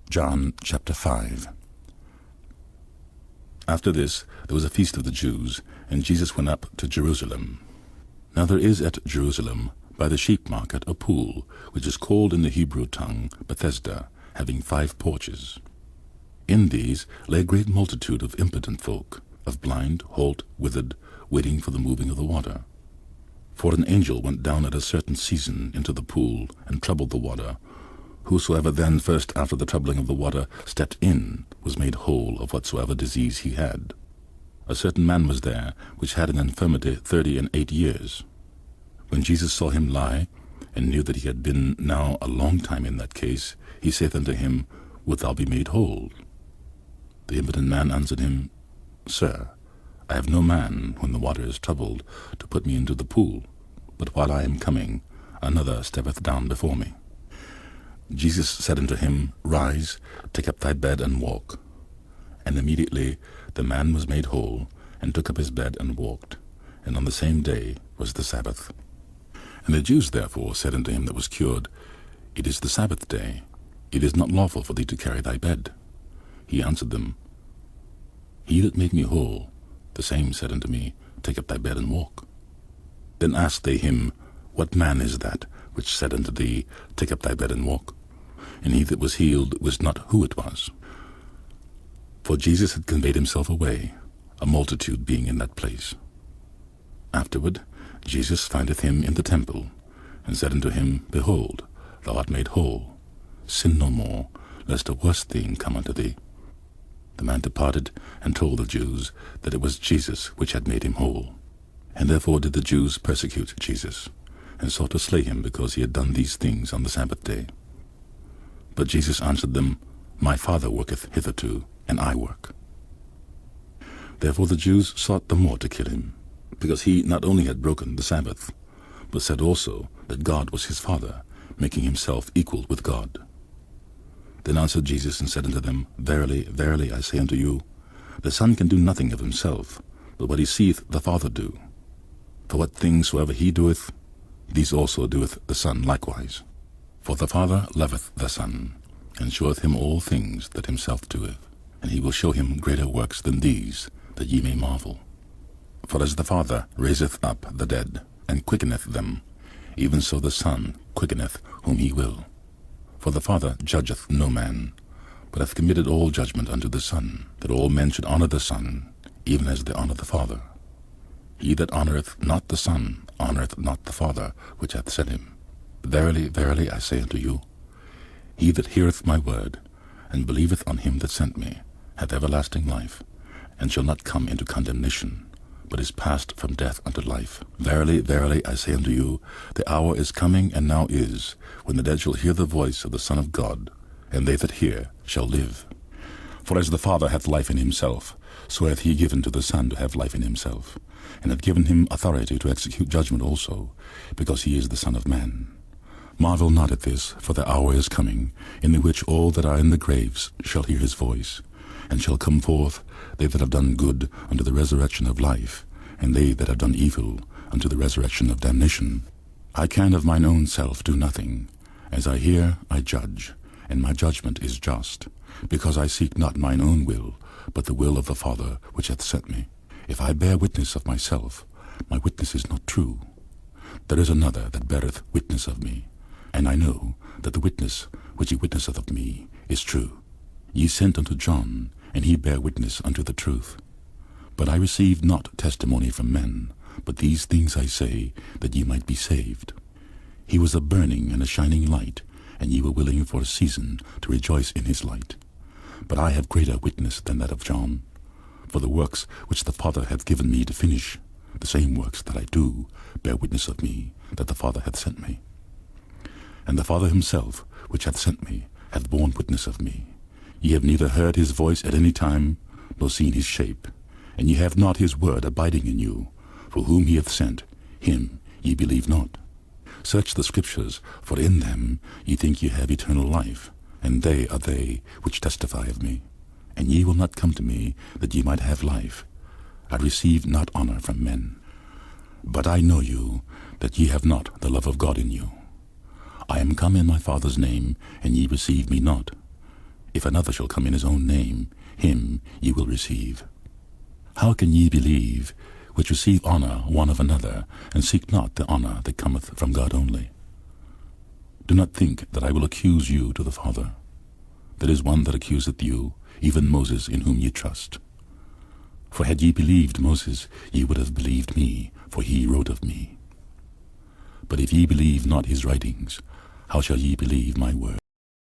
John chapter 5. After this there was a feast of the Jews, and Jesus went up to Jerusalem. Now there is at Jerusalem by the sheep market a pool, which is called in the Hebrew tongue Bethesda, having 5 porches. In these lay a great multitude of impotent folk, of blind, halt, withered, waiting for the moving of the water. For an angel went down at a certain season into the pool, and troubled the water. Whosoever then first after the troubling of the water stepped in was made whole of whatsoever disease he had. A certain man was there, which had an infirmity 38 years. When Jesus saw him lie, and knew that he had been now a long time in that case, he saith unto him, Wilt thou be made whole? The impotent man answered him, Sir, I have no man, when the water is troubled, to put me into the pool, but while I am coming, another steppeth down before me. Jesus said unto him, Rise, take up thy bed, and walk. And immediately the man was made whole, and took up his bed, and walked. And on the same day was the Sabbath. And the Jews therefore said unto him that was cured, It is the Sabbath day. It is not lawful for thee to carry thy bed. He answered them, He that made me whole, the same said unto me, Take up thy bed, and walk. Then asked they him, What man is that which said unto thee, Take up thy bed, and walk? And he that was healed was not who it was. For Jesus had conveyed himself away, a multitude being in that place. Afterward Jesus findeth him in the temple, and said unto him, Behold, thou art made whole. Sin no more, lest a worse thing come unto thee. The man departed, and told the Jews that it was Jesus which had made him whole. And therefore did the Jews persecute Jesus, and sought to slay him, because he had done these things on the Sabbath day. But Jesus answered them, My Father worketh hitherto, and I work. Therefore the Jews sought the more to kill him, because he not only had broken the Sabbath, but said also that God was his Father, making himself equal with God. Then answered Jesus and said unto them, Verily, verily, I say unto you, the Son can do nothing of himself, but what he seeth the Father do. For what things soever he doeth, these also doeth the Son likewise. For the Father loveth the Son, and sheweth him all things that himself doeth, and he will show him greater works than these, that ye may marvel. For as the Father raiseth up the dead, and quickeneth them, even so the Son quickeneth whom he will. For the Father judgeth no man, but hath committed all judgment unto the Son, that all men should honour the Son, even as they honour the Father. He that honoureth not the Son honoureth not the Father which hath sent him. Verily, verily, I say unto you, he that heareth my word, and believeth on him that sent me, hath everlasting life, and shall not come into condemnation, but is passed from death unto life. Verily, verily, I say unto you, the hour is coming, and now is, when the dead shall hear the voice of the Son of God, and they that hear shall live. For as the Father hath life in himself, so hath he given to the Son to have life in himself, and hath given him authority to execute judgment also, because he is the Son of Man. Marvel not at this, for the hour is coming, in the which all that are in the graves shall hear his voice, and shall come forth, they that have done good unto the resurrection of life, and they that have done evil unto the resurrection of damnation. I can of mine own self do nothing. As I hear, I judge, and my judgment is just, because I seek not mine own will, but the will of the Father which hath sent me. If I bear witness of myself, my witness is not true. There is another that beareth witness of me, and I know that the witness which he witnesseth of me is true. Ye sent unto John, and he bare witness unto the truth. But I received not testimony from men, but these things I say, that ye might be saved. He was a burning and a shining light, and ye were willing for a season to rejoice in his light. But I have greater witness than that of John. For the works which the Father hath given me to finish, the same works that I do, bear witness of me, that the Father hath sent me. And the Father himself, which hath sent me, hath borne witness of me. Ye have neither heard his voice at any time, nor seen his shape, and ye have not his word abiding in you. For whom he hath sent, him ye believe not. Search the Scriptures, for in them ye think ye have eternal life, and they are they which testify of me. And ye will not come to me, that ye might have life. I receive not honour from men. But I know you, that ye have not the love of God in you. I am come in my Father's name, and ye receive me not. If another shall come in his own name, him ye will receive. How can ye believe, which receive honour one of another, and seek not the honour that cometh from God only? Do not think that I will accuse you to the Father. There is one that accuseth you, even Moses, in whom ye trust. For had ye believed Moses, ye would have believed me, for he wrote of me. But if ye believe not his writings, how shall ye believe my word?